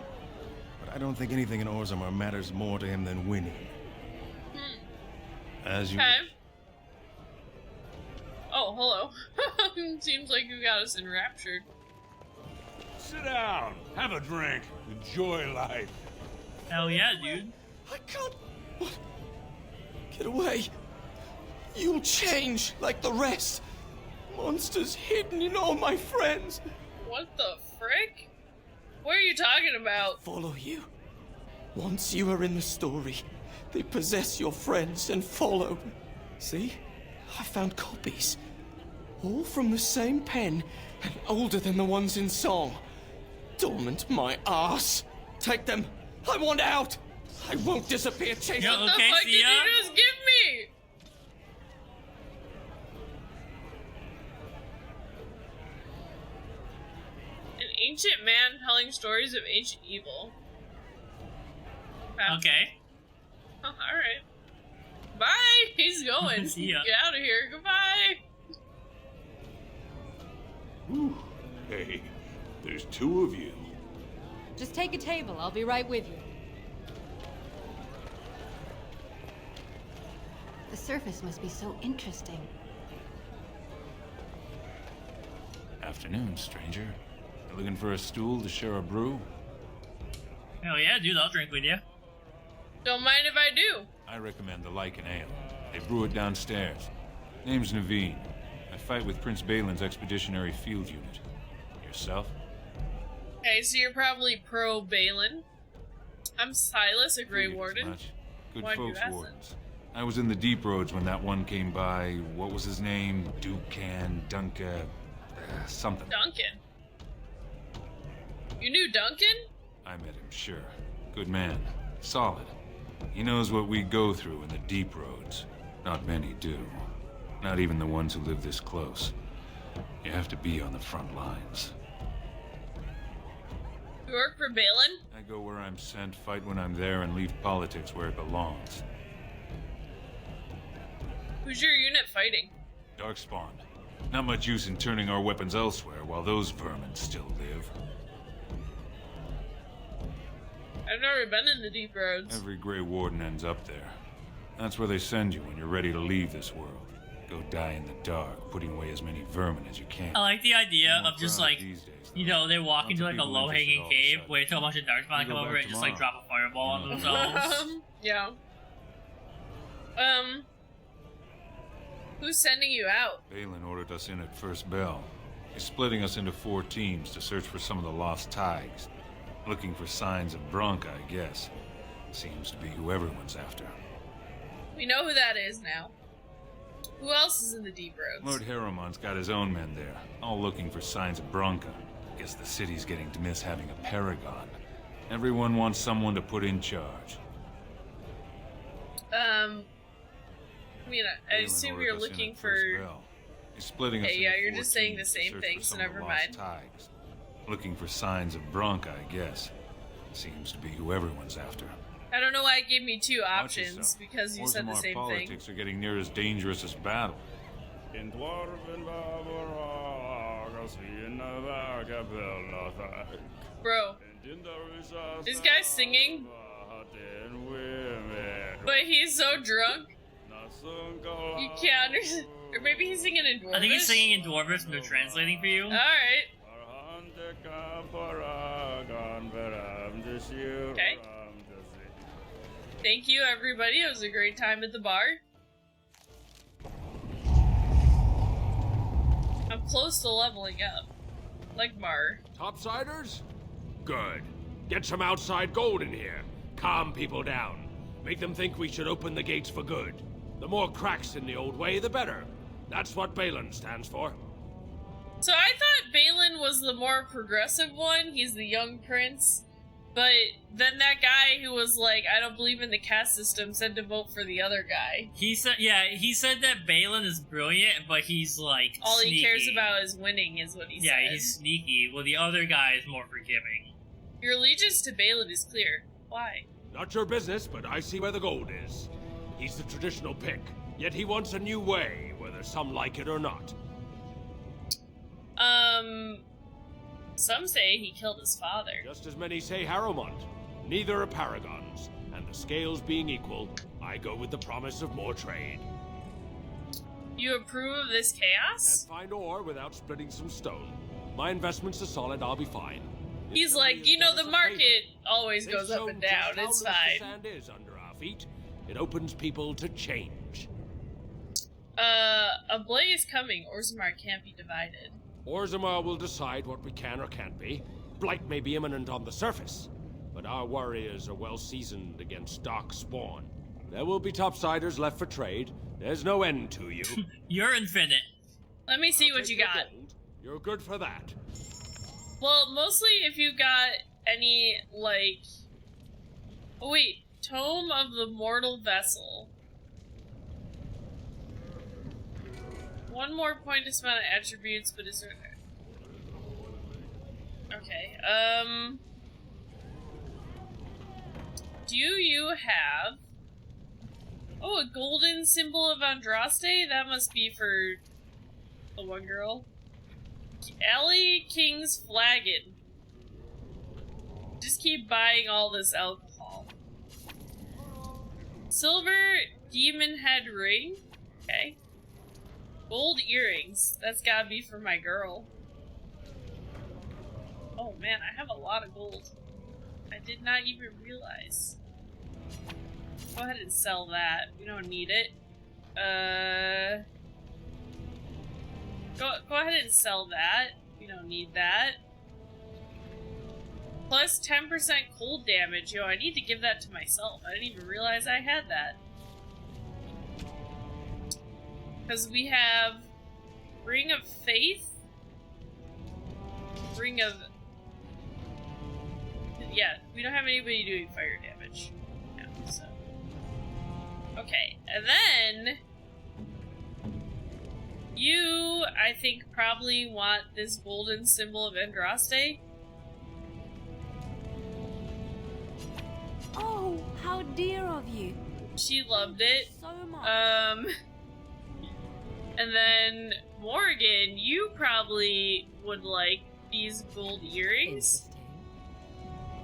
But I don't think anything in Orzammar matters more to him than winning. As you... Okay. Oh, hello. Seems like you got us enraptured. Sit down, have a drink, enjoy life. Hell yeah, dude. I can't... What? Get away. You'll change like the rest. Monsters hidden in all my friends. What the frick? What are you talking about? Follow you. Once you are in the story, they possess your friends and follow. See? I found copies. All from the same pen and older than the ones in song. Dormant my ass. Take them. I want out. I won't disappear chasing. What the fuck did you just give me? An ancient man telling stories of ancient evil. Okay. Oh, alright. Bye! He's going. See ya. Get out of here. Goodbye! Whew. Hey, there's two of you. Just take a table. I'll be right with you. The surface must be so interesting. Afternoon, stranger. You looking for a stool to share a brew? Hell yeah, dude, I'll drink with you. Don't mind if I do. I recommend the Lycan Ale. They brew it downstairs. Name's Naveen. I fight with Prince Balin's expeditionary field unit. Yourself? Okay, so you're probably pro Balin. I'm Silas, a Grey Warden. Good Why'd you folks, ask wardens. I was in the deep roads when that one came by. What was his name? Duncan, something. Duncan? You knew Duncan? I met him, sure. Good man. Solid. He knows what we go through in the deep roads. Not many do. Not even the ones who live this close. You have to be on the front lines. You work for Balin? I go where I'm sent, fight when I'm there, and leave politics where it belongs. Who's your unit fighting? Darkspawn. Not much use in turning our weapons elsewhere while those vermin still live. I've never been in the deep roads. Every Grey Warden ends up there. That's where they send you when you're ready to leave this world. Go die in the dark, putting away as many vermin as you can. I like the idea of just like, you know, they walk into like a low-hanging cave, wait till a bunch of darkspawn come over and just like drop a fireball on themselves. Yeah. Who's sending you out? Balin ordered us in at first bell. He's splitting us into 4 teams to search for some of the lost Tigers. Looking for signs of Bronca, I guess. Seems to be who everyone's after. We know who that is now. Who else is in the deep roads? Lord Harrowmont's got his own men there, all looking for signs of Bronca. Guess the city's getting to miss having a paragon. Everyone wants someone to put in charge. I mean, I assume you're looking for... He's splitting us yeah, into you're 4 just saying the teams to same search thing, for so some of the never lost mind. Tigers. Looking for signs of Bronca, I guess. Seems to be who everyone's after. I don't know why it gave me 2 Watch options, yourself. because you said the Orzammar same thing. politics are getting near as dangerous as battle. Bro, this guy's singing, but he's so drunk, you can't understand. Or maybe he's singing in Dwarvish? I think he's singing in Dwarvish and they're translating for you. Alright. Okay. Thank you, everybody. It was a great time at the bar. I'm close to leveling up. Like Mar. Topsiders? Good. Get some outside gold in here. Calm people down. Make them think we should open the gates for good. The more cracks in the old way, the better. That's what Balin stands for. So I thought Balin was the more progressive one. He's the young prince. But then that guy who was like, I don't believe in the caste system, said to vote for the other guy. He said that Balin is brilliant, but he's like all sneaky. He cares about is winning, is what he said. Yeah, he's sneaky. Well, the other guy is more forgiving. Your allegiance to Balin is clear. Why? Not your business, but I see where the gold is. He's the traditional pick, yet he wants a new way, whether some like it or not. Some say he killed his father. Just as many say Harrowmont. Neither are paragons, and the scales being equal, I go with the promise of more trade. You approve of this chaos? Can't find ore without splitting some stone. My investments are solid, I'll be fine. He's like, you know, the market always goes up and down, it's fine. The sand is under our feet. It opens people to change. A blade is coming. Orzammar can't be divided. Orzammar will decide what we can or can't be. Blight may be imminent on the surface, but our warriors are well seasoned against dark spawn. There will be topsiders left for trade. There's no end to you. You're infinite. Let me see what you got. You're good for that. Well, mostly if you got any, like... Oh wait, Tome of the Mortal Vessel. One more point to spend on attributes, but is there... Okay, do you have... Oh, a golden symbol of Andraste? That must be for the one girl. Ellie King's Flagon. Just keep buying all this alcohol. Silver Demon Head Ring? Okay. Gold earrings. That's gotta be for my girl. Oh man, I have a lot of gold. I did not even realize. Go ahead and sell that. We don't need it. Go ahead and sell that. We don't need that. Plus 10% cold damage. Yo, I need to give that to myself. I didn't even realize I had that. Because we have Ring of Faith. Ring of... Yeah, we don't have anybody doing fire damage. No, so... Okay, and then... You, I think, probably want this golden symbol of Andraste. Oh, how dear of you. She loved it. So much. And then Morgan, you probably would like these gold earrings.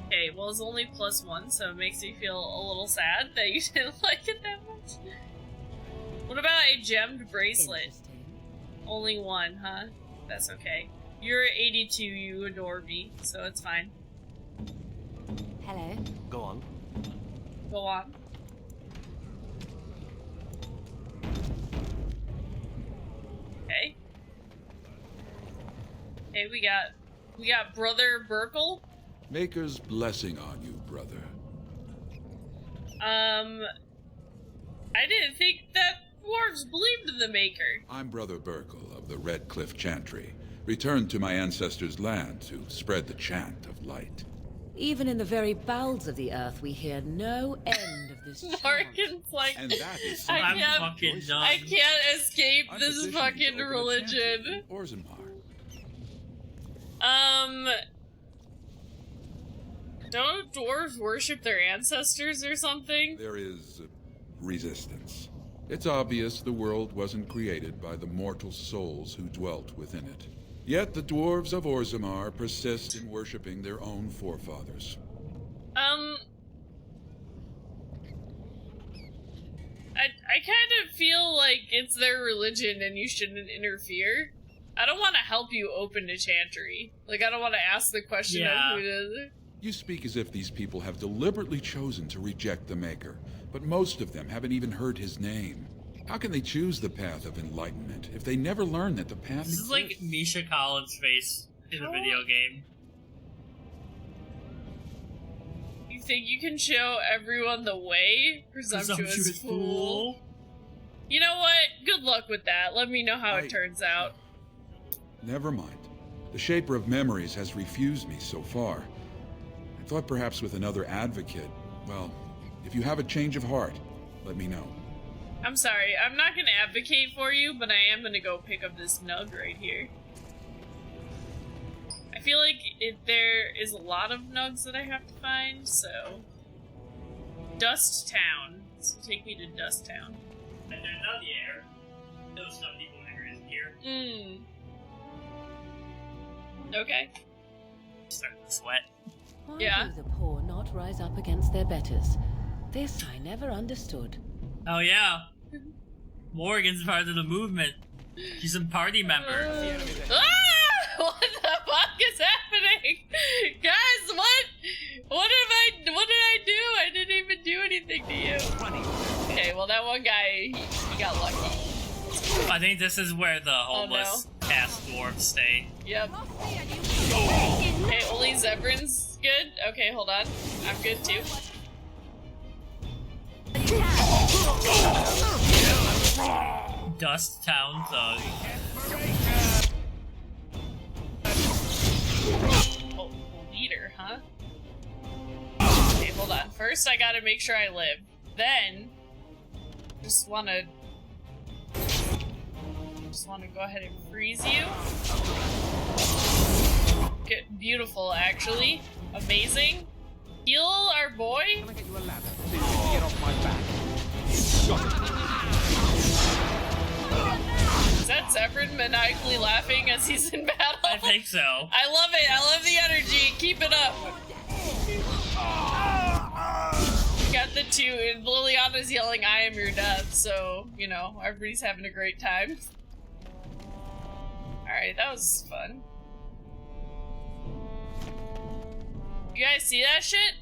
Okay, well it's only +1, so it makes me feel a little sad that you didn't like it that much. What about a gemmed bracelet? Only 1, huh? That's okay. You're 82, you adore me, so it's fine. Hello. Go on. Go on. Okay. Okay, we got Brother Burkle. Maker's blessing on you, brother. I didn't think that dwarves believed in the Maker. I'm Brother Burkle of the Red Cliff Chantry, returned to my ancestors' land to spread the chant of light. Even in the very bowels of the earth, we hear no end of this chant. Morgan's like, And that is I'm fucking done. I can't escape I'm this petitioning fucking to open a religion. chantry in Orzammar. Don't dwarves worship their ancestors or something? There is resistance. It's obvious the world wasn't created by the mortal souls who dwelt within it. Yet the dwarves of Orzammar persist in worshipping their own forefathers. I kind of feel like it's their religion and you shouldn't interfere. I don't want to help you open a chantry. Like, I don't want to ask the question of who to... You speak as if these people have deliberately chosen to reject the Maker, but most of them haven't even heard his name. How can they choose the path of enlightenment if they never learn that the path This is like Misha Collins' face in a video game. You think you can show everyone the way? Presumptuous fool. You know what? Good luck with that. Let me know how it turns out. Never mind. The Shaper of Memories has refused me so far. I thought perhaps with another advocate. Well, if you have a change of heart, let me know. I'm sorry, I'm not gonna advocate for you, but I am gonna go pick up this nug right here. I feel like there is a lot of nugs that I have to find, so... Dust Town. So take me to Dust Town. And there's not the air. Those some people in here. Okay. Starting to sweat. Why Yeah. do the poor not rise up against their betters? This I never understood. Oh yeah. Morgan's part of the movement. She's a party member. What the fuck is happening? Guys, what did I do? I didn't even do anything to you. Okay, well that one guy, he got lucky. I think this is where the homeless cast dwarves stay. Yep. Okay, only Zebrin's good? Okay, hold on. I'm good too. Dust Town Thug. Oh, leader, huh? Okay, hold on. First, I gotta make sure I live. Then, just wanna go ahead and freeze you. Good, beautiful, actually. Amazing. Heal our boy. Can I get you a ladder so you can get off my back? Is that Zebrin maniacally laughing as he's in battle? I think so. I love it. I love the energy. Keep it up. Got the two, and Liliana's yelling, "I am your death," so, you know, everybody's having a great time. Alright, that was fun. You guys see that shit?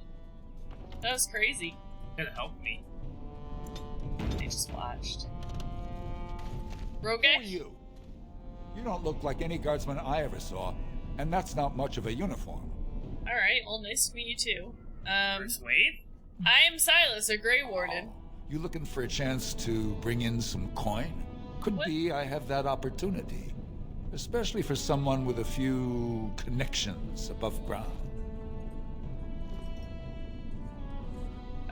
That was crazy. Could help me. They just watched. Rogue? Who are you? You don't look like any guardsman I ever saw, and that's not much of a uniform. Alright, well, nice to meet you too. Persuade? I am Silas, a Grey Warden. You looking for a chance to bring in some coin? Could be I have that opportunity. Especially for someone with a few connections above ground.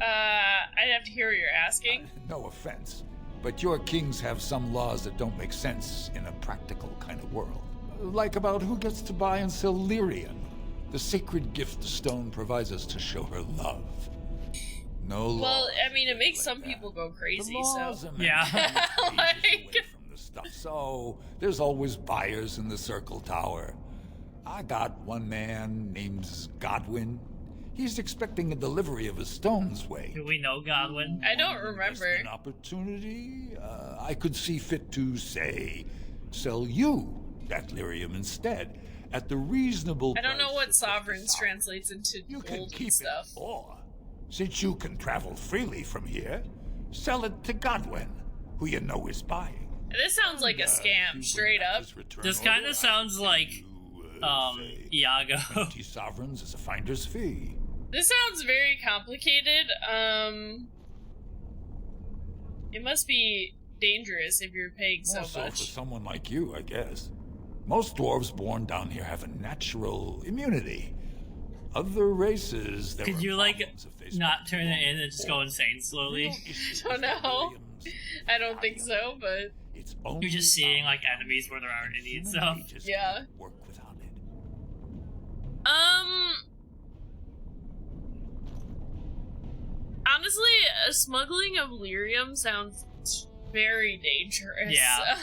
I'd have to hear what you're asking. No offense, but your kings have some laws that don't make sense in a practical kind of world. Like about who gets to buy and sell lyrium. The sacred gift the stone provides us to show her love. No law. Well, I mean, it makes some people go crazy, so... Yeah. Like... From the stuff. So, there's always buyers in the Circle Tower. I got one man named Godwin. He's expecting a delivery of his stones way. Do we know Godwin? I don't remember. An opportunity? I could see fit to, say, sell you that lyrium instead, at the reasonable I don't know price what of sovereigns translates into gold and stuff. Or, since you can travel freely from here, sell it to Godwin, who you know is buying. This sounds like a scam, straight up. This kind of sounds like, Iago. 20 sovereigns as a finder's fee. This sounds very complicated. It must be dangerous if you're paying so More so much. for someone like you, I guess. Most dwarves born down here have a natural immunity. Other races, there Could are you, like, problems if they not turn it in and just go insane slowly? I don't know. I don't think so, but... You're just seeing, like, enemies where there aren't any and stuff. Yeah. Work without it. Honestly, smuggling of lyrium sounds very dangerous. Yeah.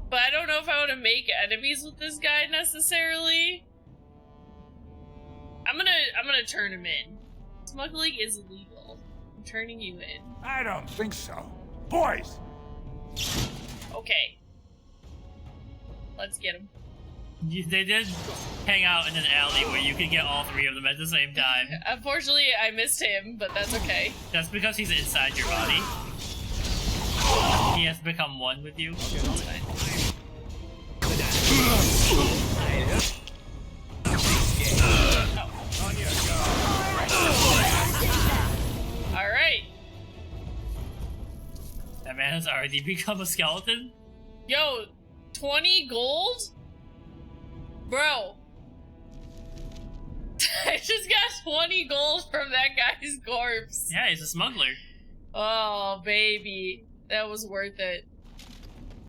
But I don't know if I want to make enemies with this guy necessarily. I'm gonna turn him in. Smuggling is illegal. I'm turning you in. I don't think so. Boys! Okay. Let's get him. They did hang out in an alley where you could get all three of them at the same time. Unfortunately, I missed him, but that's okay. That's because he's inside your body. He has become one with you. That's fine. Alright. That man has already become a skeleton? Yo, 20 gold? Bro. I just got 20 gold from that guy's corpse. Yeah, he's a smuggler. Oh, baby. That was worth it.